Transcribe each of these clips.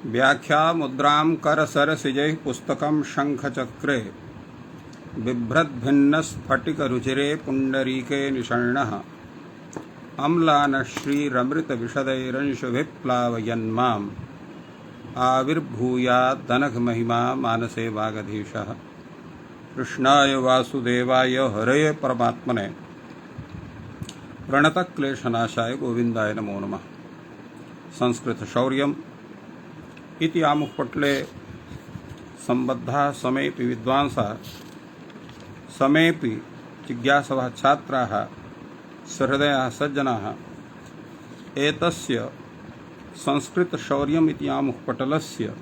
व्याख्या मुद्रां करसरसिजैः पुस्तकं शङ्खचक्रे बिभ्रद्भिन्नस्फटिकरुचिरे पुण्डरीके निषण्णः अम्लानश्रीरमृतविशदैरंशुभिः प्लावयन्माम् आविर्भूयादनघमहिमा मानसे वागधीशः। कृष्णाय वासुदेवाय हरये परमात्मने प्रणतक्लेशनाशाय गोविन्दाय नमो नमः। संस्कृतशौर्यम् इति आमुखपटले सम्बद्धा समेपि विद्वांसः समेपि जिज्ञासवः छात्राः सहृदयाः सज्जनाः एतस्य संस्कृतशौर्यम् इति आमुखपटलस्य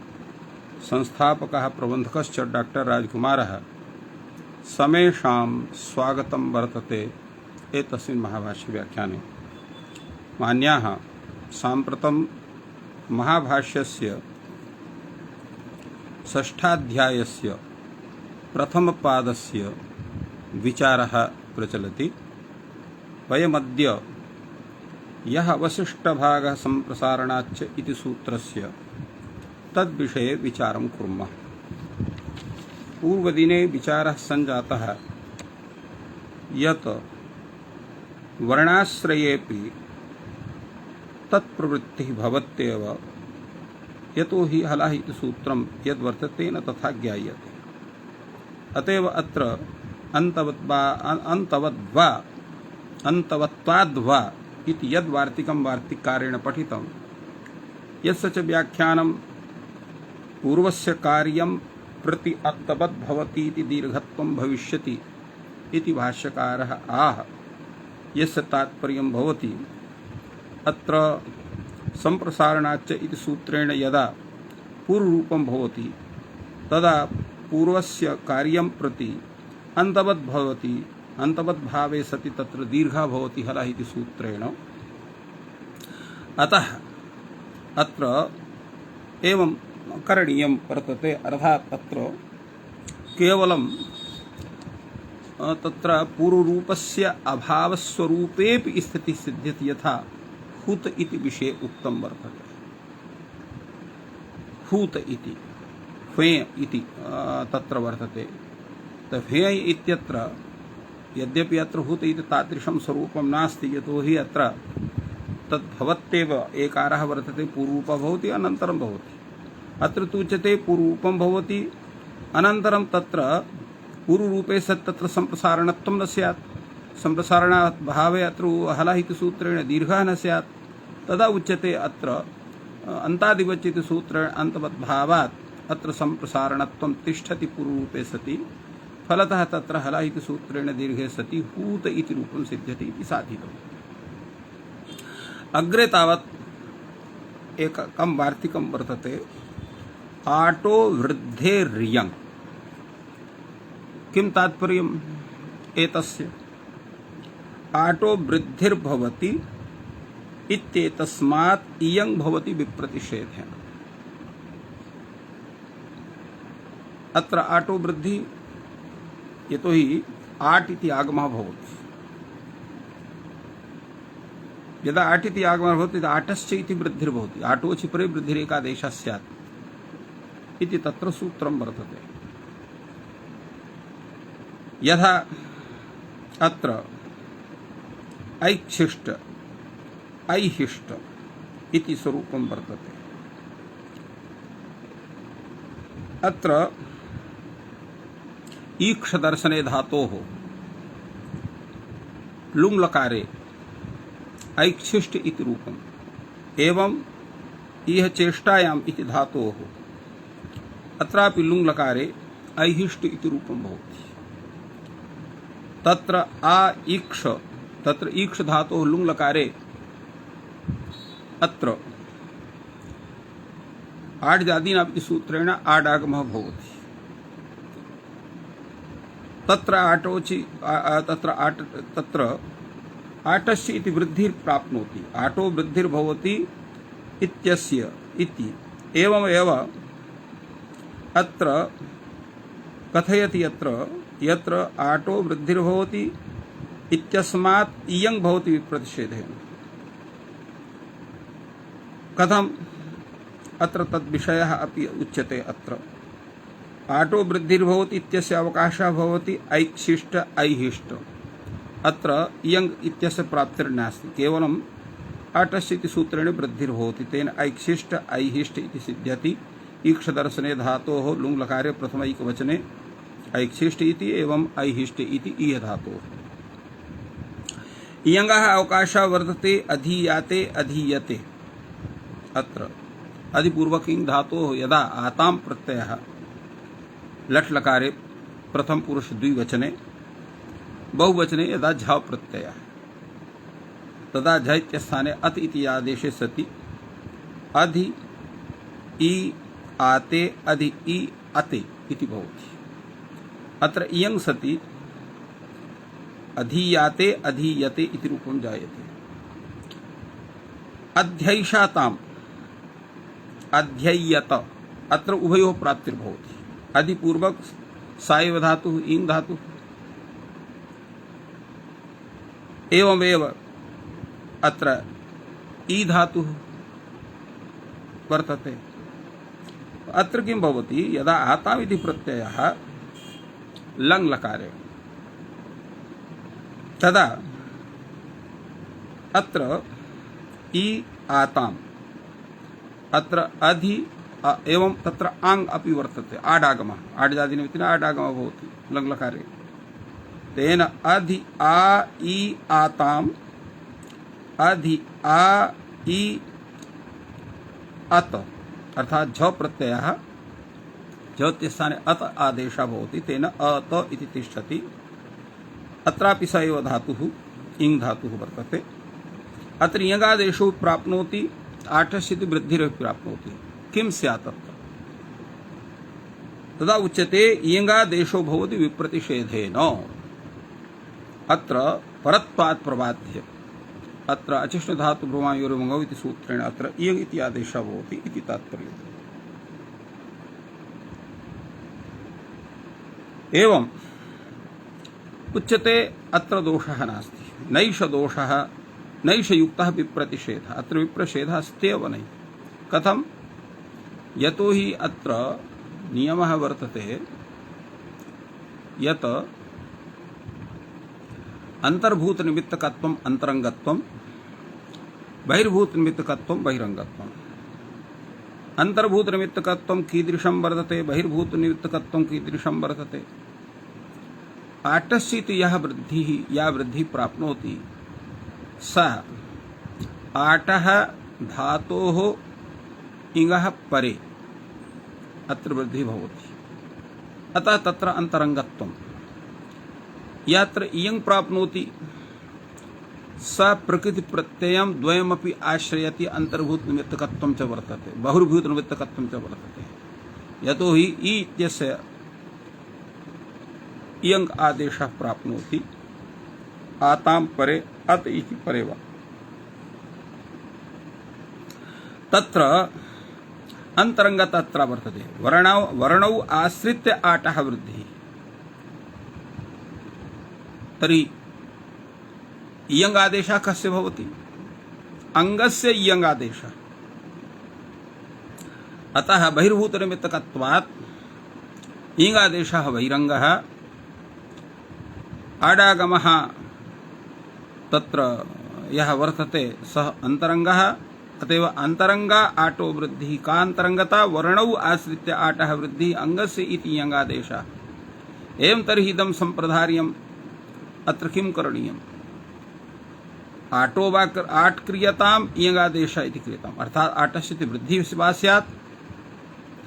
संस्थापकः प्रबन्धकश्च डॉक्टर राजकुमारः समेषां स्वागतं वर्तते एतस्मिन् महाभाष्यव्याख्याने। मान्याः, साम्प्रतं महाभाष्यस्य षष्ठाध्यायस्य प्रथमपादस्य विचारः प्रचलति। वयमद्य यः अवशिष्टभागः सम्प्रसारणाच्च इति सूत्रस्य तद्विषये विचारं कुर्मः। पूर्वदिने विचारः सञ्जातः यत् वर्णाश्रयेऽपि तत्प्रवृत्तिः भवत्येव, यतो हि हलः इति सूत्रं यद्वर्तते न तथा ज्ञायते। अतएव अत्र अन्तवत्वाद्वा इति यद्वार्तिकं वार्तिकारेण पठितं यस्य च व्याख्यानं पूर्वस्य कार्यं प्रति अन्तवद्भवति इति दीर्घत्वं भविष्यति इति भाष्यकारः आह। यस्य तात्पर्यं भवति अत्र सम्प्रसारणाच्च इति सूत्रेण यदा पूर्वरूपं भवति तदा पूर्वस्य कार्यं प्रति अन्तवद्भवति, अन्तवद्भावे सति तत्र दीर्घा भवति हलः इति सूत्रेण। अतः अत्र एवं करणीयं वर्तते। अर्थात् अत्र केवलं तत्र पूर्वरूपस्य अभावस्वरूपेऽपि स्थितिः सिद्ध्यति, यथा हूत इति विषये उक्तं वर्तते। हूत इति ह्वेय इति तत्र वर्तते। ह्वेय इत्यत्र यद्यपि अत्र हूत इति तादृशं स्वरूपं नास्ति, यतो हि अत्र तद्भवत्येव एकारः वर्तते, पूर्वरूपः भवति अनन्तरं भवति। अत्र तु उच्यते पूर्वरूपं भवति अनन्तरं तत्र पूर्वरूपे सत् तत्र सम्प्रसारणत्वं न स्यात्। सम्प्रसारणाभावे अत्र हलः इति सूत्रेण दीर्घः न स्यात्। तदा उच्यते अत्र अन्तादिवच् इति सूत्रेण अन्तवद्भावात् अत्र सम्प्रसारणत्वं तिष्ठति पूर्वरूपे सति। फलतः तत्र हलः इति सूत्रेण दीर्घे सति हूत इति रूपं सिद्ध्यति इति साधितम्। अग्रे तावत् एकं वार्तिकं वर्तते, आटो वृद्धेर्यङ्। किं तात्पर्यम् एतस्य? आटो वृद्धिर्भवति इत्येतस्मात् इयङ् भवति विप्रतिषेधेन। अत्र आटो वृद्धि, यतो हि आट् इति आगमः भवति। यदा आट् इति आगमः भवति तदा आटश्च इति वृद्धिर्भवति। आटोचि परे वृद्धिरेकादेशः स्यात् इति तत्र सूत्रं वर्तते। यथा अत्र ऐच्छिष्ट ऐहिष्ट इति स्वरूपं वर्तते। अत्र ईक्षदर्शने धातोः लुङ्लकारे ऐच्छिष्ट इति रूपम्, एवं इह चेष्टायाम् इति धातोः अत्रापि लुङ्लकारे ऐहिष्ट इति रूपं भवति। तत्र आ ईक्ष, तत्र ईक्ष धातोः लुङ्लकारे अत्र आड्जादीनाम् इति सूत्रेण आडागमः भवति। तत्र आटोचि तत्र आटस्य इति वृद्धिर्प्राप्नोति। आटो वृद्धिर्भवति इत्यस्य इति एवमेव अत्र कथयति। यत्र आटो वृद्धिर्भवति इत्यस्मात् इयङ् भवति विप्रतिषेधेन। कथम अत्र तद्विषयः अपि उच्यते। अत्र आटो वृद्धिर्भवति इत्यस्य अवकाशः भवति ऐच्छिष्ट ऐहिष्ट। अत्र इयङ् इत्यस्य प्राप्तिर्नास्ति, केवलम् आटस्य इति सूत्रेण वृद्धिर्भवति, तेन ऐच्छिष्ट ऐहिष्ट इति सिद्ध्यति। ईक्षदर्शने धातोः लुङ् लकारे प्रथमैकवचने ऐच्छिष्ट इति एवं ऐहिष्ट इति ईय धातोः। इयङः अवकाशः वर्तते अधीयाते अधीयते। अत्र अधिपूर्वकिङ् धातोः यदा आतां प्रत्ययः लट् लकारे प्रथम पुरुष द्विवचने बहुवचने यदा झ प्रत्ययः तदा झ इत्यस्थाने अत इति आदेशे सति अधि इ आते अधि इ अते इति भवति। अत्र इयं सति अधीयाते अधीयते इति रूपं जायते। अध्यैषाताम् अध्यय्यत अत्र उभयोः प्राप्तिर्भवति। अधिपूर्वक सायव धातुः इङ् धातुः एवमेव अत्र ई धातुः वर्तते। अत्र किं भवति, यदा आताम् इति प्रत्ययः लङ् लकारे तदा अत्र ई आताम् अत्र अधि एवं तत्र आङ् अपि वर्तते। आडागमः आड्जादिनिमित्तेन आडागमः भवति लङ् लकारे। तेन अधि आ इ आताम् अधि आ इ अत अर्थात् झ प्रत्ययः झ इत्यस्थाने अत आदेशः भवति, तेन अत इति तिष्ठति। अत्रापि स एव धातुः इङ् धातुः वर्तते। अत्र इयङादेशो प्राप्नोति, आठस्य इति वृद्धिरपि प्राप्नोति। किं स्यात् अत्र? तदा उच्यते इयङादेशो भवति विप्रतिषेधेन। अत्र परत्वात् प्रबाध्य अत्र अचिष्ट धातु ब्रह्मायोर्मङौ इति सूत्रेण अत्र इयङ् इति आदेशः भवति इति तात्पर्यम्। एवम् उच्यते अत्र दोषः नास्ति, नैष दोषः नैष युक्तः विप्रतिषेधः। अत्र विप्रतिषेधः अस्त्येव नहि। कथं? यतो हि अत्र नियमः वर्तते यत् अंतर्भूतनिमित्तकत्वम् अंतरंगत्वम्, बहिर्भूतनिमित्तकत्वम् बहिरंगत्वम्। अंतर्भूतनिमित्तकत्वम् कीदृशं वर्तते, बहिर्भूतनिमित्तकत्वम् कीदृशं वर्तते? आटस्य इति यः वृद्धिः या वृद्धिः प्राप्नोति सा आटः धातोः इङः परे अत्र वृद्धिः भवति। अतः तत्र अंतरंगत्वम्। यत्र इयं प्राप्नोति स प्रकृति प्रत्ययं द्वयमपि आश्रयति, अंतर्भूत निमित्तकत्वं च वर्तते, बहिर्भूत निमित्तकत्वं च वर्तते। यतो हि इ इत्यस्य इयं आदेशः प्राप्नोति आतां परे अत इति परे वा। तत्र अंतरंगता अत्र वर्तते। वर्णौ आश्रित्य आटः वृद्धिः। तर्हि इयङ् आदेशः कस्य भवति? अङ्गस्य इयङ् आदेशः। अतः बहिर्भूतनिमित्तकत्वात् इङ् आदेशः बहिरङ्गः, आडागमः तत्र यः वर्तते सः अंतरंगः। अतएव अंतरंगा आटो वृद्धिः। का अंतरंगता? वर्णौ आश्रित्य आटः वृद्धिः अंगस्य इति इयङ् आदेशः। एवं तर्हि इदं सम्प्रदार्यम्। अत्र किं करणीयम्? आटो वा आट् क्रियताम् इयङ् आदेशः इति क्रियताम्, अर्थात् आटस्य इति वृद्धिः वा स्यात्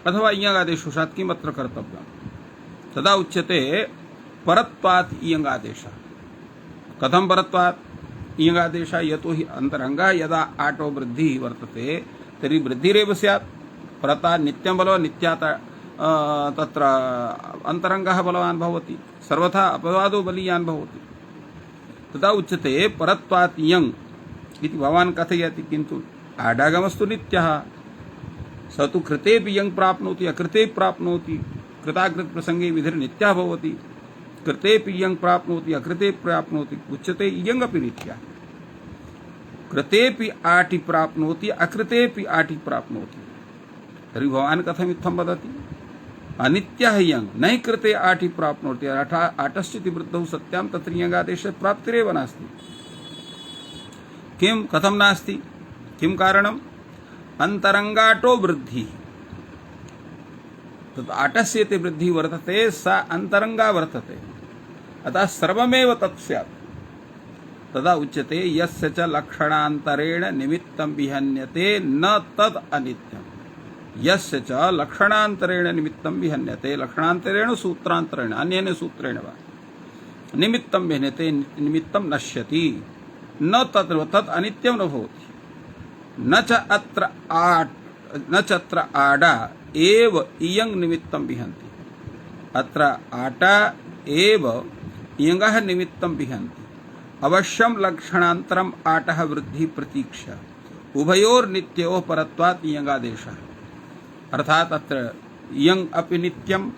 अथवा इयङ् आदेशो स्यात्। किम् अत्र कर्तव्यम्? तदा उच्यते परत्वात् इयङ् आदेशः। कथं परत्वात् इयङ् आदेशः? यतो हि अंतरंगः यदा आटो वृद्धिः वर्तते तर्हि वृद्धिरेव स्यात्। परता नित्यं बलवान्, नित्यात् तत्र अंतरंगः बलवान् भवति, सर्वथा अपवादो बलीयान् भवति। तदा उच्यते परत्वात् इयङ् इति भवान् कथयति, किन्तु आडागमस्तु नित्यः। स तु कृतेपि इयङ् प्राप्नोति अकृते प्राप्नोति। कृताकृत प्रसंगे विधिर्नित्यः भवति। कृतेपि इयङ् प्राप्नोति अकृते प्राप्नोति। उच्यते इयङ् अपि नित्यः। कृतेपि आटि प्राप्नोति अकृतेपि आटि प्राप्नोति। तर्हि भवान् कथमित्थं वदति? अनित्यः इयं नहि कृते आठि प्राप्नोति आटस्यति वृद्धौ सत्यां तत्र इयङादेशः प्राप्तिरेव नास्ति। किं कथं नास्ति? किं कारणम्? अंतरंगाटो वृद्धिः। तत् आटस्य यत् वृद्धिः वर्तते सा अंतरंगा वर्तते। अतः सर्वमेव तत् स्यात्। तदा उच्यते यस्य च लक्षणान्तरेण निमित्तं विहन्यते न तद् अनित्यम्। यस्य च लक्षणान्तरेण निमित्तं विहन्यते, लक्षणान्तरेण सूत्रान्तरेण अन्येन सूत्रेण वा निमित्तं विहन्यते, निमित्तं नश्यति, न तत् अनित्यं न भवति। न च अत्र आडा एव इयं निमित्तं विहन्ति। अत्र आटा एव इयङः निमित्तं विहन्ति। अवश्यं लक्षणान्तरम् आटः वृद्धि प्रतीक्षा उभयोर्नित्योः परत्वात् इयङादेशः। अर्थात अत्र इयं अपि नित्यम्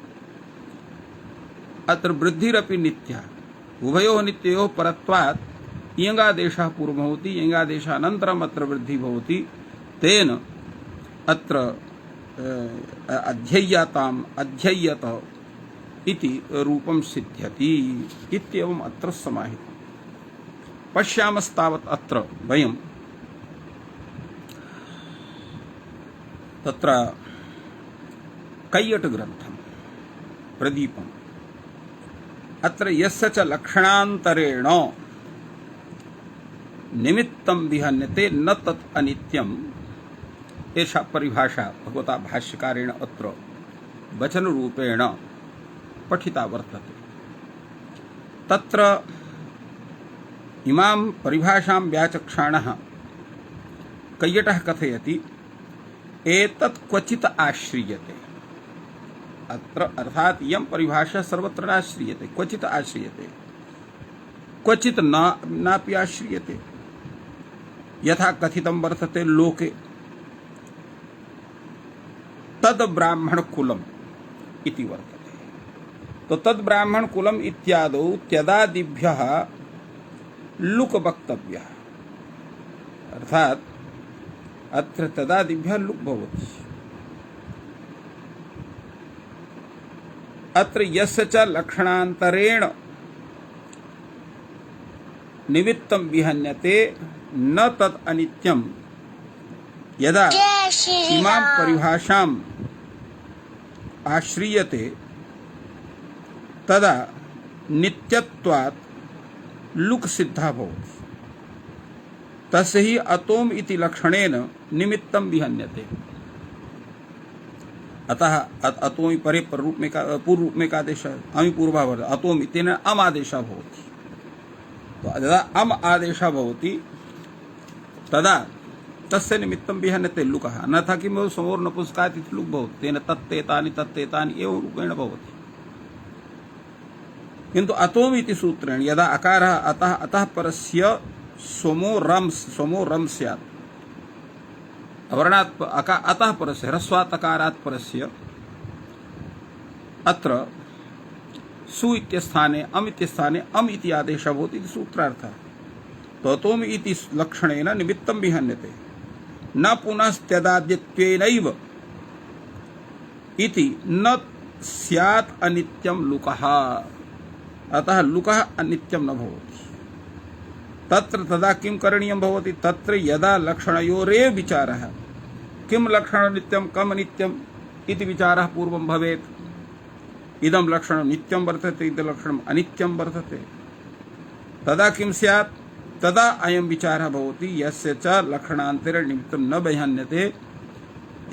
अत्र वृद्धिरपि नित्या उभयोः नित्योः परत्वात् इयङादेशः पूर्वं भवति, इयङादेशानन्तरम् अत्र वृद्धिः भवति। तेन अत्र अध्यय्यताम् अध्यय्यत इति रूपं सिद्ध्यति इत्येवम् अत्र समाहितम्। पश्यामस्तावत् अत्र वयं तत्र कैयटग्रन्थं प्रदीपम् अत्र यस्य च लक्षणान्तरेण निमित्तं विहन्यते न तत् अनित्यम् एषा परिभाषा भगवता भाष्यकारेण अत्र वचनरूपेण पठिता वर्तते। तत्र इमां परिभाषां व्याचक्षाणः कैयटः कथयति एतत् क्वचित् आश्रियते। अत्र अर्थात इयं परिभाषा सर्वत्र नाश्रियते, क्वचित् आश्रियते, क्वचित् नापि आश्रियते। यथा कथितं वर्तते लोके तद् ब्राह्मण कुलम् इति वर्तते। तो तद् ब्राह्मण कुलम् इत्यादौ त्यदादिभ्यः लुक वक्तव्यः। अर्थात अत्र तदादिभ्यः लुक भवति। अत्र यस्य च लक्षणान्तरेण निमित्तं विहन्यते न तत् अनित्यम्। यदा इमां परिभाषाम् आश्रियते तदा नित्यत्वात् लुक सिद्धा भवति। तस्य हि अतोम इति लक्षणेन निमित्तं विहन्यते। अतः अतोमि परे पूर्व रूप में का आदेश अमि पूर्वा वर्तते, अतोमि तेन अम आदेशः भवति। तो यदा अम आदेशः भवति तदा तस्य निमित्तं विहन्यते लुकः। अन्यथा किं समोर् नपुंसकात् इति लुक् भवति, तेन तत्तेतानि एव रूपेण भवति। किन्तु अतोमि इति सूत्रेण यदा अकारः अतः परस्य सोमो रम् स्यात्, अवर्णात् अतः परस्य ह्रस्वात् अकारात् परस्य अत्र सु इत्यस्थाने अम् इत्यस्थाने अम् इति आदेशः भवति इति सूत्रार्थः। तो अतोमि इति लक्षणेन निमित्तं विहन्यते न पुनस्त्यदाद्यत्वेनैव इति न स्यात् अनित्यं लुकः। अतः लुकः अनित्यं न भवति। तत्र तदा किं करणीयं भवति? तत्र यदा लक्षणयोरेव विचारः, किं लक्षणं नित्यं कम् अनित्यम् इति विचारः पूर्वं भवेत्। इदं लक्षणं नित्यं वर्तते, इदं लक्षणम् अनित्यं वर्तते। तदा किं स्यात्? तदा अयं विचारः भवति यस्य च लक्षणान्तरेण निमित्तं न विहन्यते,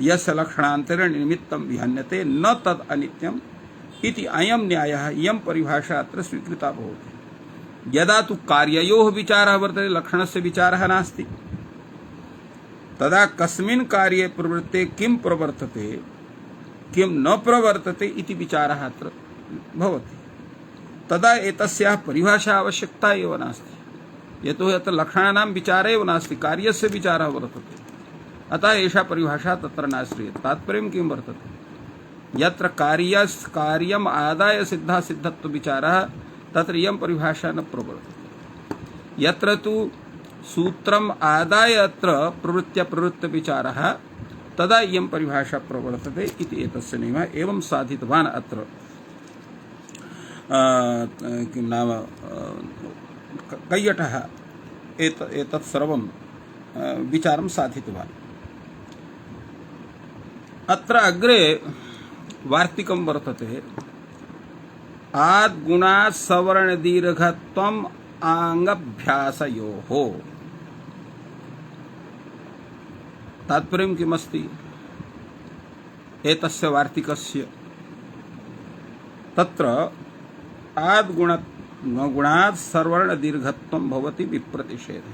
यस्य लक्षणान्तरेण निमित्तं विहन्यते न तद् अनित्यम् इति अयं न्यायः, इयं परिभाषा अत्र स्वीकृता भवति। यदा तु कार्ययोः विचारः वर्तते, लक्षणस्य विचारः नास्ति, तदा कस्मिन् कार्ये प्रवृत्ते किं प्रवर्तते किं न प्रवर्तते इति विचारः अत्र भवति। तदा एतस्याः परिभाषा आवश्यकता एव नास्ति। यतो हि अत्र लक्षणानां विचारः एव नास्ति, कार्यस्य विचारः वर्तते। अतः एषा परिभाषा तत्र नाश्रियते। तात्पर्यं किं वर्तते? यत्र कार्यम् आदाय सिद्धा सिद्धत्व विचारः तत्र इयं परिभाषा न प्रवर्तते। यत्र तु सूत्रम् आदाय अत्र प्रवृत्त विचारः तदा इयं परिभाषा प्रवर्तते इति एतस्य नियमः एवं साधितवान् अत्र किं नाम कैयटः एतत् सर्वं विचारं साधितवान्। अत्र अग्रे वार्तिकं वर्तते आद्गुणात् सवर्णदीर्घत्वम् आङ्गभ्यासयोः। तात्पर्यं किमस्ति एतस्य वार्तिकस्य? तत्र आद्गुणात् सवर्णदीर्घत्वं भवति विप्रतिषेधे।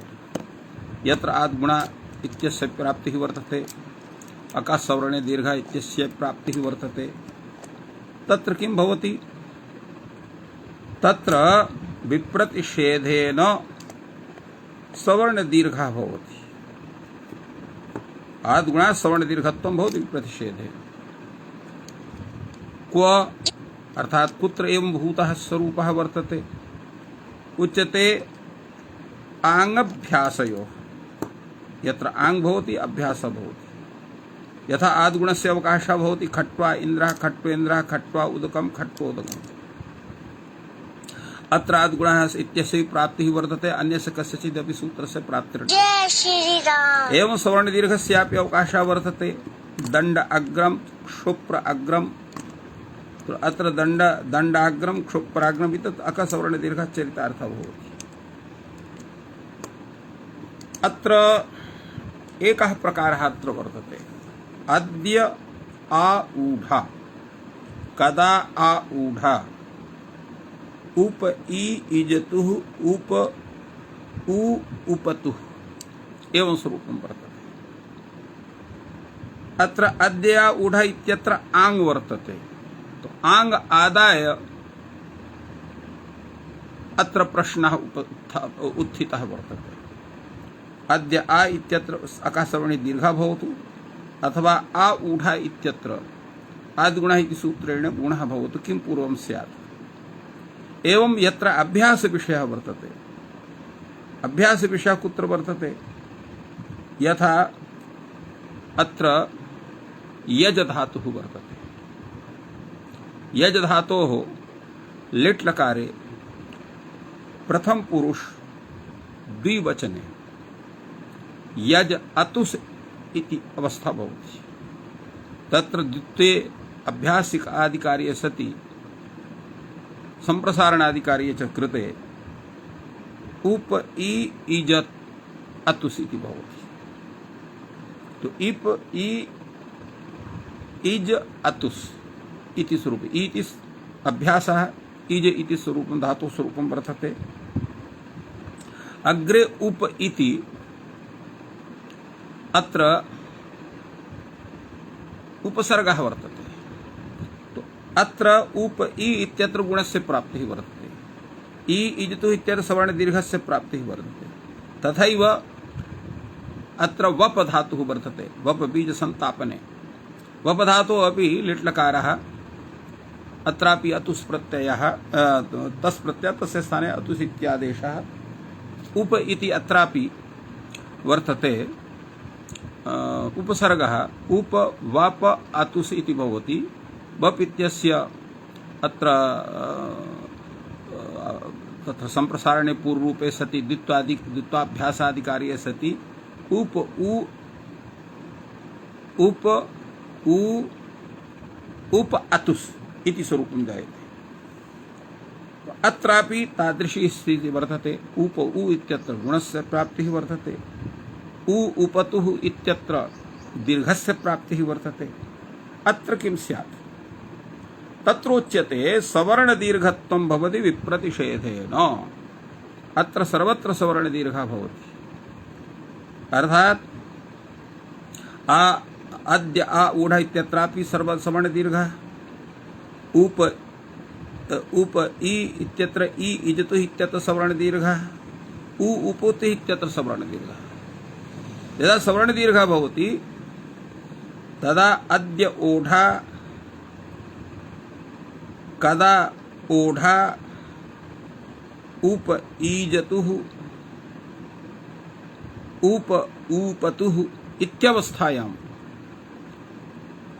यत्र आद्गुणा इत्यस्य प्राप्तिः वर्तते, अकासवर्णे दीर्घ इत्यस्य प्राप्तिः वर्तते, तत्र किं भवति? तत्र विप्रतिषेधेन सवर्णदीर्घः भवति। आद्गुणात् सवर्णदीर्घत्वं भवति विप्रतिषेधे। क्व अर्थात कुत्र एवं भूतः स्वरूपः वर्तते? उच्यते आङ्गभ्यासयोः। यत्र आङ् भवति अभ्यासः भवति। यथा आद्गुणस्य अवकाशः भवति खट्वा इन्द्रः, खट्वेन्द्रः, खट्वा उदकं, खट्वोदकम्। अत्र आद्गुणः इत्यस्य प्राप्तिः वर्तते, अन्यस्य कस्यचिदपि सूत्रस्य प्राप्तिर्नास्ति। जय श्री राम। एवं सवर्णदीर्घस्यापि अवकाशः वर्तते। दण्ड अग्रम, क्षुप्र अग्रम। तो अत्र दण्डाग्रम, क्षुप्राग्रम इति अकसवर्णदीर्घः चरितार्थः भवति। अत्र एकः प्रकारः अत्र वर्तते। अद्य आऊढा, कदा आऊढा, उप ई इजतुः, उप उ उपतुः एवं स्वरूपं वर्तते। अत्र अद्य आऊढा इत्यत्र आङ् वर्तते। तो आङ् आदाय अत्र प्रश्नः उत्थितः वर्तते। अद्य आ इत्यत्र अकासवर्णे दीर्घः भवतु अथवा आ ऊढा इत्यत्र आद्गुणः इति सूत्रेण गुणः भवतु, किं पूर्वं स्यात्? एवं यत्र अभ्यासविषयः वर्तते, अभ्यासविषयः कुत्र वर्तते? यथा अत्र यज धातुः वर्तते। यज धातोः लिट् लकारे प्रथम पुरुष द्विवचने यज अतुस् इति अवस्था भवति। तत्र द्वितीये अभ्यासिक आदिकार्ये सति संप्रसारणादिकार्ये च कृते उप ई इजत् अतुस् इति भवति। तो इप ई इज अतुस् इति स्वरूपे, इति अभ्यासः, इज इति स्वरूपं धातु स्वरूपं वर्तते। अग्रे उप इति अत्र उपसर्गः वर्तते। तो अत्र उप ई इत्यत्र गुणस्य प्राप्तिः वर्तते। ई इजतु इत्यत्र सवर्णदीर्घस्य प्राप्तिः वर्तते। तथैव अत्र वप धातुः वर्तते। वप बीज संतापने वप धातुः अपि लिट् लकारः, अत्रापि अतुस् प्रत्ययः, तस् प्रत्ययः, तस्य स्थाने अतुस् इत्यादेशः। उप इति अत्रापि वर्तते उपसर्गः। उप वप अतुस् इति भवति। वप इत्यस्य अत्र तत्र संप्रसारणे पूर्वरूपे सति द्वित्वाभ्यासादिकार्ये सति उप उ उप अतुस् इति स्वरूपं जायते। अत्रापि तादृशी स्थितिः वर्तते। उप उ इत्यत्र गुणस्य प्राप्तिः वर्तते। उ उपतुः इत्यत्र दीर्घस्य प्राप्तिः वर्तते। अत्र किं स्यात्? तत्रोच्यते सवर्णदीर्घत्वं भवति विप्रतिषेधेन। अत्र सर्वत्र सवर्णदीर्घः भवति। अर्थात् अद्य आ ऊढ इत्यत्रापि सवर्णदीर्घः। उप ई इत्यत्र ई इजतु इत्यत्र सवर्णदीर्घः। उ उपोति इत्यत्र सवर्णदीर्घः। यदा सवर्णदीर्घः भवति तदा अद्य ओढा, कदा ओढा, उप ईजतुः, उप ऊपतुः इत्यावस्थायां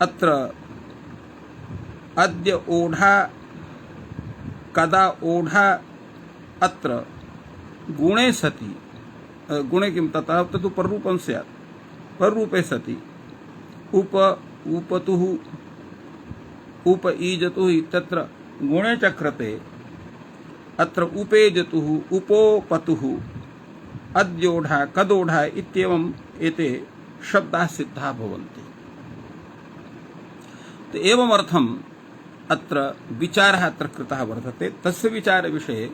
अत्र अद्य ओढ़ा कदा ओढ़ा अत्र गुणे सति गुणे किं ततः तु पररूपं स्यात् पररूपे सति उप उपतुः उप ईजतुः इत्यत्र गुणे च कृते अत्र उपेजतुः उपोपतुः अद्योढ़ा कदोढ़ा इत्येवम् एते शब्दाः सिद्धाः भवन्ति। तो एवम् अर्थम् अत्र विचारः अत्र कृतः वर्तते। तस्य विचारविषये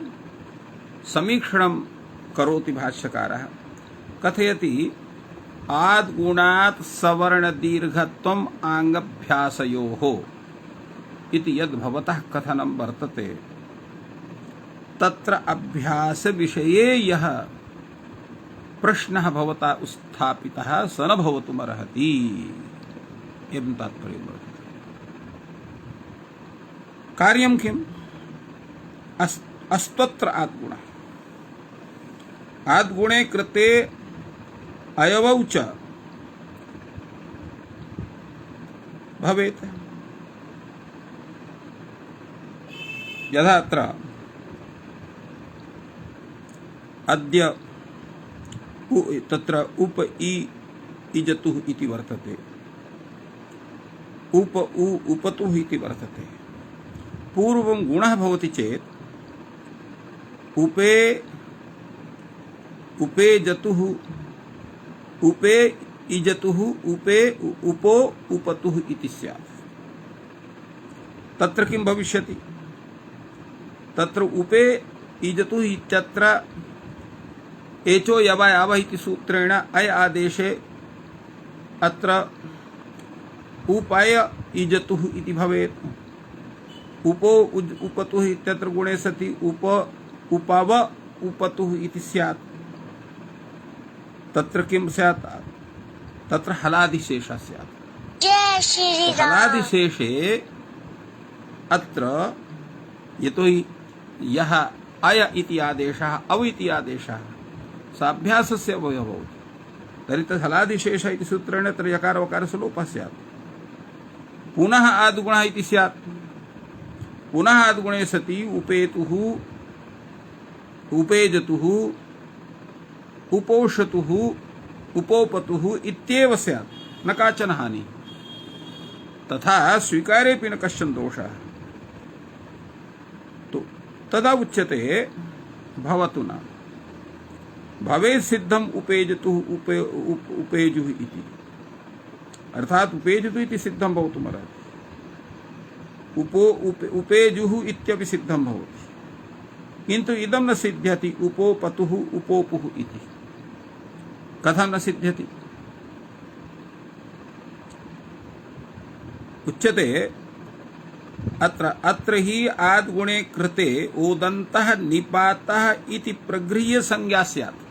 समीक्षणं करोति भाष्यकारः। कथयति आद्गुणात् सवर्णदीर्घत्वम् आङ्गभ्यासयोः इति यद् भवतः कथनं वर्तते तत्र अभ्यासविषये यः प्रश्नः भवता उत्थापितः स न भवितुमर्हति एवं तात्पर्यं वर्तते। कार्यं किम् अस्त्वत्र आद्गुणः आद्गुणे कृते अयवौ च भवेत्। यथा अत्र अद्य तत्र उप इजतुः इति वर्तते उपतुः इति वर्तते। पूर्वं गुणः भवति चेत् उपेजतुः उपे इजतुः उपो उपतुः इति स्यात्। तत्र किं भविष्यति तत्र उपे इजतुः इत्यत्र एचो यवा याव इति सूत्रेण अय आदेशे अत्र उपाय इजतुः इति भवेत्। उपो उपतुः इत्यत्र गुणे सति उपव उपतुः इति स्यात्। तत्र किं स्यात् तत्र हलादिशेषः स्यात्। हलादिशेषे अत्र यतोहि यः अय इति आदेशः अव इति आदेशः साभ्यासस्य अवयवः भवति तर्हि तत् हलादिशेष इति सूत्रेण तत्र यकार वकारस्य लोपः स्यात्। पुनः आद्गुणः इति स्यात्। पुनः आद्गुणे सति उपेतुः उपेजतुः उपोषतुः उपोपतुः इत्येव स्यात् न काचन हानि। तथा स्वीकारेपि न कश्चन दोषः। तो तदा उच्यते भवतु न भवेत् सिद्धम् उपेजतुः उपेजुः इति। अर्थात् उपेजतुः इति सिद्धं भवितुमर्हति। उपेजुः इत्यपि सिद्धं भवति किन्तु इदं न सिद्ध्यति उपोपतुः उपोपुः इति। कथं न सिद्ध्यति उच्यते अत्र हि आद्गुणे कृते ओदन्तः निपातः इति प्रगृह्य संज्ञा स्यात्।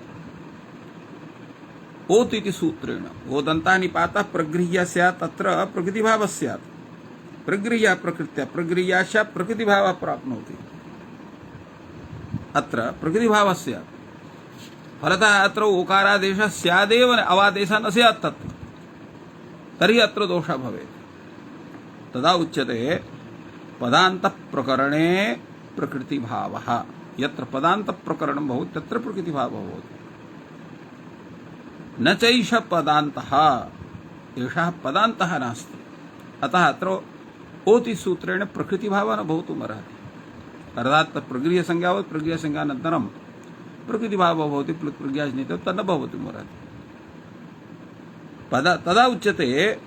ओत् इति सूत्रेण ओदन्तः निपातः प्रगृह्य स्यात्। अत्र प्रकृतिभावः स्यात्। प्रगृह्य प्रकृत्या प्रगृह्याश्च प्रकृतिभावः प्राप्नोति। अत्र प्रकृतिभावः स्यात्। फलतः अत्र ओकारादेशः स्यादेव अवादेशः न स्यात् तत्र तर्हि अत्र दोषः भवेत्। तदा उच्यते पदान्तप्रकरणे प्रकृतिभावः। यत्र पदान्तप्रकरणं भवति तत्र प्रकृतिभावः भवति। न चैष पदान्तः एषः पदान्तः नास्ति। अतः अत्र ओति सूत्रेण प्रकृतिभावः न भवितुमर्हति। अर्थात् प्रगृह्यसंज्ञावत् प्रगृह्यसंज्ञानन्तरं प्रकृतिभावः भवति प्रगृह्यजनितं तन्न भवितुमर्हति। तदा उच्यते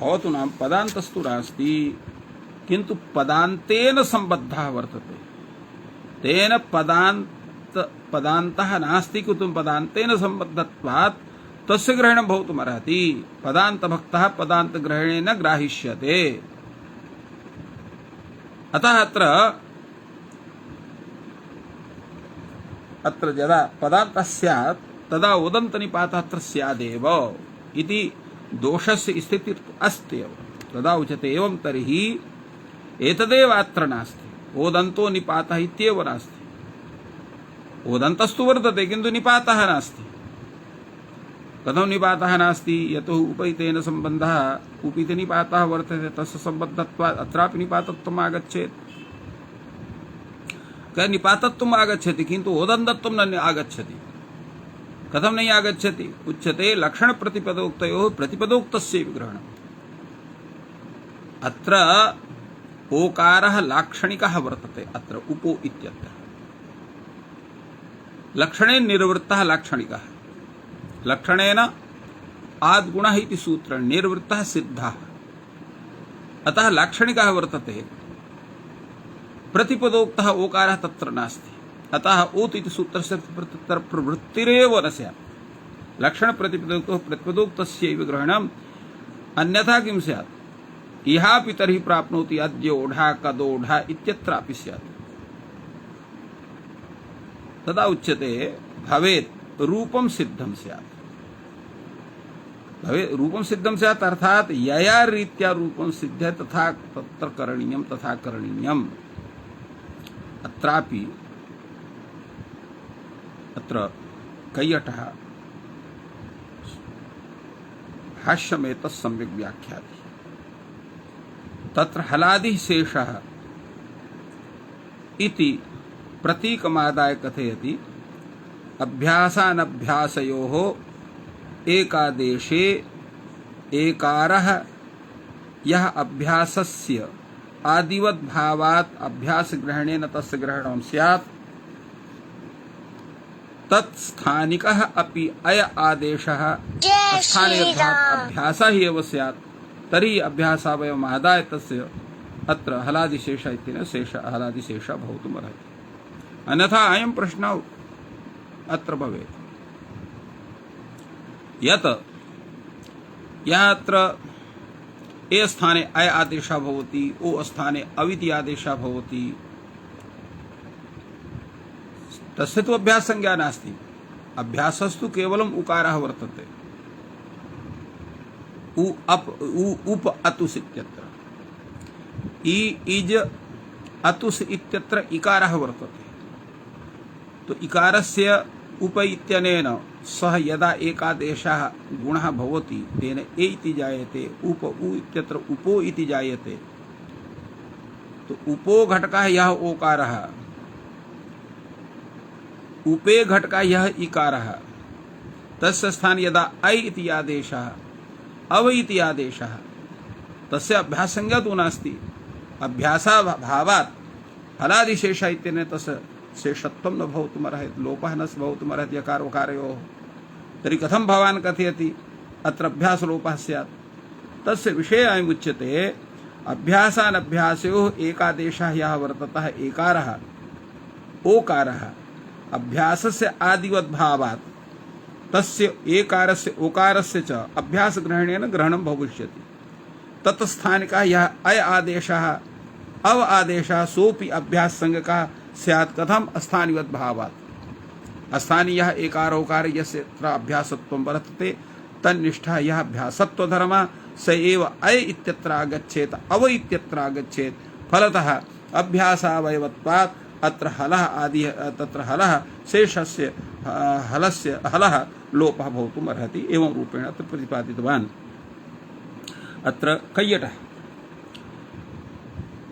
भवतु नाम पदान्तस्तु नास्ति किन्तु पदान्तेन सम्बद्धः वर्तते। तेन पदान्तः नास्ति किन्तु पदान्तेन सम्बद्धत्वात् तस्य ग्रहणं भवितुमर्हति। पदान्तभक्तः पदान्तग्रहणेन ग्राहिष्यते। अतः अत्र यदा पदान्तः स्यात् तदा उदन्तनिपातः अत्र स्यादेव इति दोषस्य स्थितिः अस्ति एव। तदा उच्यते एवं तर्हि एतदेव अत्र नास्ति। ओदन्तो निपातः इत्येव नास्ति। ओदन्तस्तु वर्तते किन्तु निपातः नास्ति। कथं निपातः नास्ति यतो उपैतेन सम्बन्धः उपिते निपातः वर्तते तस्य सम्बद्धत्वात् अत्रापि निपातत्वम् आगच्छेत् निपातत्वम् आगच्छति किन्तु ओदन्तत्वं न आगच्छति कथं नहीं आगच्छति उच्यते लक्षण प्रतिपदोक्तयोः प्रतिपदोक्तस्य ग्रहणम् अत्र ओकारः लाक्षणिकः वर्तते अत्र उपो इत्यत्र लक्षणे निर्वृत्तः लाक्षणिकः लक्षणेन आद्गुणः इति सूत्रेण निर्वृत्तः सिद्धः अतः लाक्षणिकः वर्तते प्रतिपदोक्तः ओकारः तत्र नास्ति अतः ओत् इति सूत्रस्य तत्र प्रवृत्तिरेव न स्यात् लक्षण प्रतिपदोक्तः प्रतिपदोक्तस्यैव ग्रहणम् अन्यथा किं स्यात् इहापि तर्हि प्राप्नोति अद्योढा कदोढा इत्यत्रापि स्यात् तदा उच्यते भवेत् रूपं सिद्धं स्यात् भवेत् रूपं सिद्धं स्यात् अर्थात् यया रीत्या रूपं सिद्ध्यति तथा तत्र करणीयं तथा करणीयम् अत्रापि अत्र कैयटः भाष्यमेतत् सम्यक् व्याख्याति तत्र हलादिः शेषः इति प्रतीकमादाय कथयति अभ्यासानभ्यासयोः एकादेशे एकारः यः अभ्यासस्य आदिवद्भावात् अभ्यासग्रहणेन तस्य ग्रहणं स्यात् तत्स्थानिकः अपि अय आदेशः स्थानीयत्वात् अभ्यासः एव स्यात् तर्हि अभ्यासावयवमादाय तस्य अत्र हलादिशेष इत्यनेन शेष हलादिशेष भवितुमर्हति अन्यथा अयं प्रश्नः अत्र भवेत् यत् यत्र ए स्थाने अय आदेशः भवति ओ स्थाने अविति आदेशः भवति तस्य तु अभ्यास संज्ञा नास्ति अभ्यासस्तु केवलम् उकारः वर्तते उप अतुस् इत्यत्र इ इज अतुस् इत्यत्र इकारः वर्तते तो इकारस्य उप इत्यनेन सह यदा एकादेशः गुणः भवति तेन ए इति जायते उप उ इत्यत्र उपो इति जायते तो उपो घटकः यः ओकारः उपे घटकः यः इकारः तस्य स्थाने यदा ऐ इति आदेशः अव इति आदेशः तस्य अभ्याससंज्ञा तु नास्ति अभ्यासाभावात् हलादिशेषः इत्यनेन तस्य शेषत्वं न भवितुमर्हति लोपः न भवितुमर्हति यकार उकारयोः तर्हि कथं भवान् कथयति अत्र अभ्यासलोपः स्यात् तस्य विषये अयम् उच्यते अभ्यासानभ्यासयोः एकादेशः यः वर्ततः एकारः ओकारः अभ्यासस्य आदिवद्भावात् तस्य एकारस्य ओकारस्य च अभ्यासग्रहणेन ग्रहणं भविष्यति तत्स्थानिकः यः अय आदेशः अव आदेशः सोऽपि अभ्याससंज्ञकः स्यात् कथम् अस्थानिवद्भावात् अस्थानीयः एकारोकार यस्य अभ्यासत्वं वर्तते तन्निष्ठः यः अभ्यासत्वधर्मः स एव अय इत्यत्र आगच्छेत् अव इत्यत्र आगच्छेत् फलतः अभ्यासावयवत्वात् अत्र हलः आदि तत्र हलः शेषस्य हलस्य हलः लोपः भवितुम् अर्हति एवं रूपेण अत्र प्रतिपादितवान् अत्र कैयटः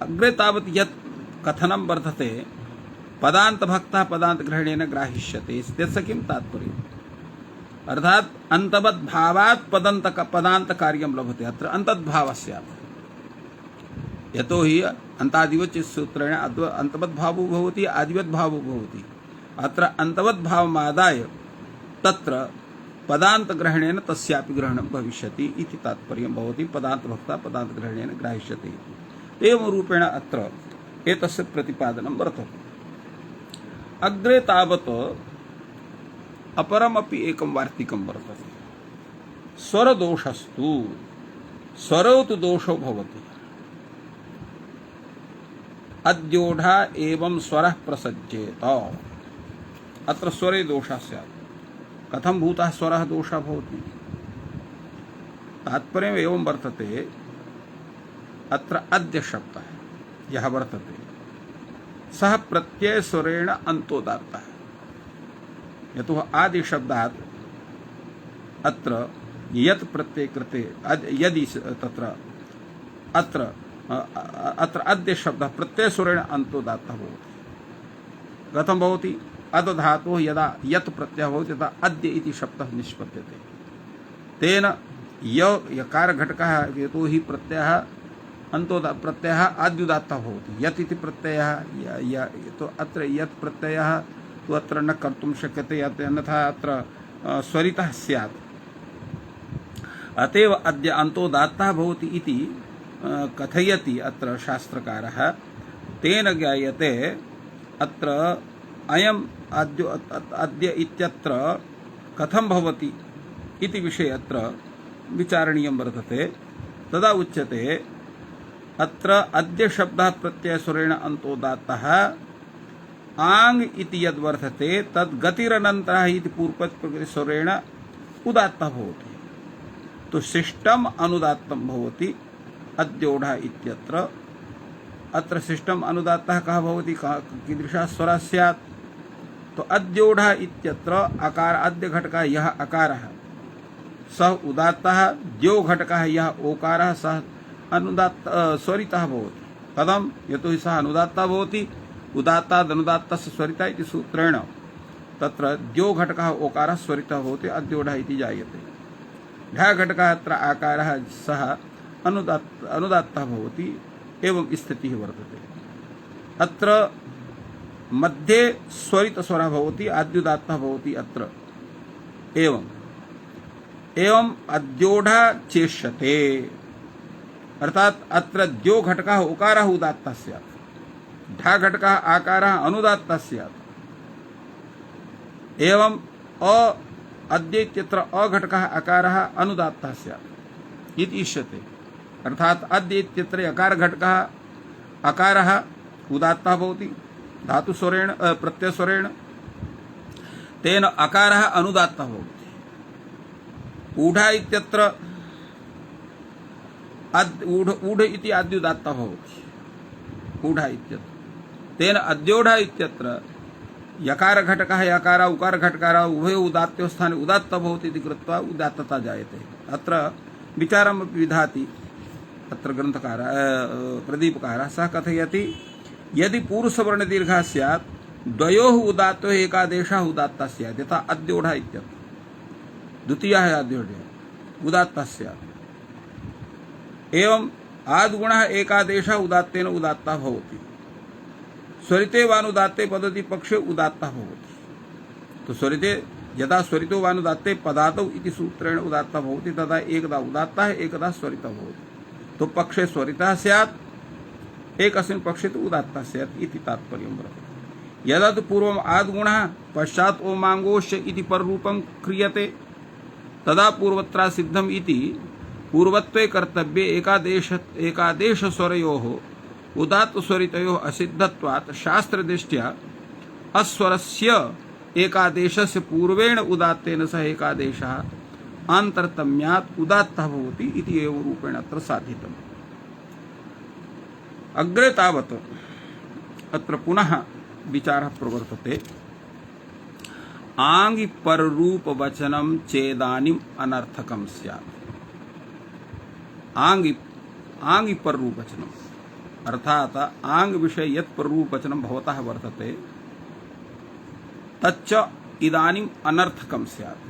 अग्रे तावत् यत् कथनं वर्तते पदांत भक्तः पदांत ग्रहणेन ग्राहिष्यते इत्यस्य किं तात्पर्यम् अर्थात अंतवद् भावात् पदांत कार्यं लभते अत्र अंतद्भावः स्यात् यतो हि अन्तादिवच् सूत्रेण अंतवद् भावो भवति आदिवद् भावो भवति अत्र अंतवद् भावमादाय तत्र पदांत ग्रहणेन तस्यापि ग्रहणं भविष्यति इति तात्पर्यं भवति पदांत भक्तः पदांत ग्रहणेन ग्राहिष्यते एवं रूपेण अत्र एतस्य प्रतिपादनं वर्तते अग्रे तावत् अपरमपि एकं वार्तिकं वर्तते स्वरदोषस्तु स्वरौ तु दोषो भवति अद्योढा एवं स्वरः प्रसज्येत अत्र स्वरे दोषः स्यात् कथं भूतः स्वरः दोषः भवति तात्पर्यम् एवं वर्तते अत्र अद्य शब्दः यः वर्तते सः प्रत्ययस्वरेण अन्तोदात्तः यतो आदिशब्दात् अत्र यत् प्रत्यय कृते यदि तत्र अत्र अत्र अद्य शब्दः प्रत्ययस्वरेण अन्तोदात्तः भवति। कथं भवति? अद धातुः यदा यत् प्रत्ययः भवति तदा अद्य इति शब्दः निष्पद्यते। तेन यकार घटकः यतो हि प्रत्ययः प्रत्ययः आद्युदात्तः भवति। यत् इति प्रत्ययः तो अत्र यत् प्रत्ययः तो अत्र न कर्तुं शक्यते, अन्यथा अत्र स्वरितः स्यात्। अतएव अद्य अन्तोदात्तः भवति इति कथयति अत्र शास्त्रकारः। तेन ज्ञायते अत्र अयम् अद्य इत्यत्र कथं भवति इति विषये अत्र विचारणीयं वर्तते। तदा उच्यते अत्र अद्य शब्दः प्रत्ययस्वरेण अन्तोदात्तः आङ् इति यद्वर्तते तद् गतिरनन्तरः इति पूर्वपदस्वरेण उदात्तः भवति। तो शिष्टम् अनुदात्तं भवति अद्योढः इत्यत्र। अत्र शिष्टम् अनुदात्तः कः भवति, कीदृशः स्वरः स्यात्? तो अद्योढः इत्यत्र अकार अद्य घटकः यः अकारः सः उदात्तः, द्यो घटकः यः ओकारः सः अनुदात्त स्वरितः भवति। कथं? यतो हि सः अनुदात्तः भवति, उदात्तादनुदात्तस्य स्वरितः इति सूत्रेण तत्र द्यो घटकः ओकारः स्वरितः भवति, अद्योढः इति जायते। ढ घटकः अत्र आकारः सः अनुदात्तः भवति। एवं स्थितिः वर्तते। अत्र मध्ये स्वरितस्वरः भवति, आद्युदात्तः भवति अत्र। एवं अद्योढः चेष्यते, अर्थात अत्र द्यो घटकः उकारः उदात्तः स्यात्, ढ घटकः आकारः अनुदात्तः स्यात्। एवं अद्य इत्यत्र अ घटकः आकारः अनुदात्तः स्यात् इति इष्यते। अर्थात अद्य इत्यत्र यकार घटकः अकारः उदात्तः भवति धातुस्वरेण प्रत्ययस्वरेण, तेन अकारः अनुदात्तः भवति। ऊढ इत्यत्र ऊढ इति आद्युदात्तः भवति ऊढ इत्यत्र। तेन अद्योढ इत्यत्र यकार घटकः यकार उकार घटकः उभय उदात्तयोः स्थाने उदात्तः भवति इति कृत्वा उदात्तता जायते। अत्र विचारमपि विधाति अत्र ग्रन्थकारः प्रदीपकारः। सः कथयति यदि पूर्वसवर्णदीर्घः स्यात् द्वयोः उदात्तयोः एकादेशः उदात्तः स्यात्, यथा अद्योढः इत्यत्र द्वितीयः अद्योढः उदात्तः स्यात्। एवं आद्गुणः एकादेशः उदात्तेन उदात्तः भवति। स्वरिते वानुदात्ते पदति पक्षे उदात्तः भवति। तो स्वरिते यदा स्वरितो वानुदात्ते पदातौ इति सूत्रेण उदात्तः भवति, तदा एकदा उदात्तः एकदा स्वरितः भवति। तो पक्षे स्वरितः स्यात्, एकस्मिन् पक्षे तु उदात्तः स्यात् इति तात्पर्यं वर्तते। यदा तु पूर्वम् आद्गुणः पश्चात् ओमाङ्गोश्च इति पररूपं क्रियते, तदा पूर्वत्रा सिद्धम् इति पूर्वत्वे कर्तव्ये एकादेशस्वरयोः उदात्तस्वरितयोः असिद्धत्वात् शास्त्रदृष्ट्या अस्वरस्य एकादेशस्य पूर्वेण उदात्तेन सह एकादेशः आन्तरतम्यात् उदात्तः भवति इति एव रूपेण अत्र साधितम्। अग्रे तावत् अत्र पुनः विचारः प्रवर्तते। आङ् पररूपवचनं चेदानीम् अनर्थकं स्यात्। आङ् पररूपवचनम् अर्थात आङ् विषये यत् पररूपवचनं भवतः वर्तते तच्च इदानीम् अनर्थकं स्यात्।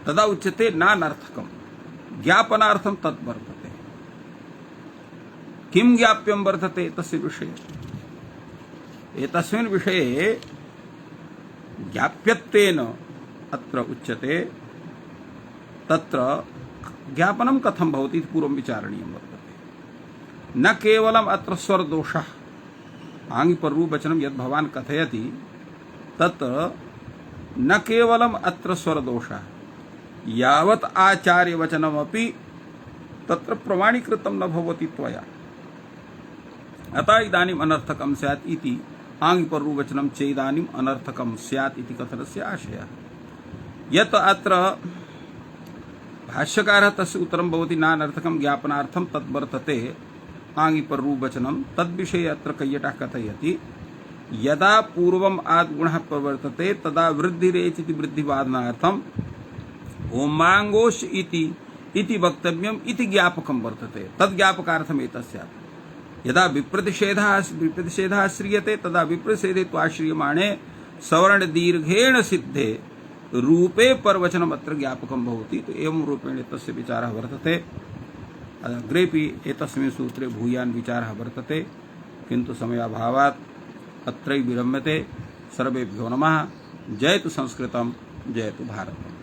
तदा उच्यते नानर्थकं, ज्ञापनार्थं तत् वर्तते। किं ज्ञाप्यं वर्तते तस्य विषये? एतस्मिन् विषये ज्ञाप्यत्वेन अत्र उच्यते। तत्र ज्ञापनं कथं भवति इति पूर्वं विचारणीयं वर्तते। न केवलम् अत्र स्वरदोषः, आङ् पररूपवचनं यद् भवान् कथयति तत् न केवलम् अत्र स्वरदोषः, यावत् आचार्यवचनमपि तत्र प्रमाणीकृतं न भवति त्वया। अतः इदानीम् अनर्थकं स्यात् इति आङ् पररूपवचनं चेदानीम् अनर्थकं स्यात् इति कथनस्य आशयः। यत् अत्र भाष्यकारः तस्य उत्तरं भवति नानर्थकं ज्ञापनार्थं तद्वर्तते आङ् पररूपवचनं, तद्विषये अत्र कैयटः कथयति यदा पूर्वम आद्गुणः प्रवर्तते तदा वृद्धिरेचिति वृद्धिवादनार्थम ओमांगोश इति वक्तव्यम इति ज्ञापकम वर्तते तद ज्ञापकार्थम एतस्यात् यदा विप्रतिषेधः श्रियते तदा विप्रतिषेधे त्वाश्रियमाणे सवर्ण दीर्घेण सिद्धे रूपे परवचनम अत्र ज्ञापकम भवति तो एवं रूपेण तस्य विचारः वर्तते अग्रेपि एतस्मिन् सूत्रे भूयान् विचारः वर्तते किन्तु समयाभावात् अत्रैव विरम्यते सर्वेभ्यो नमः जयतु संस्कृतं जयतु भारतम्।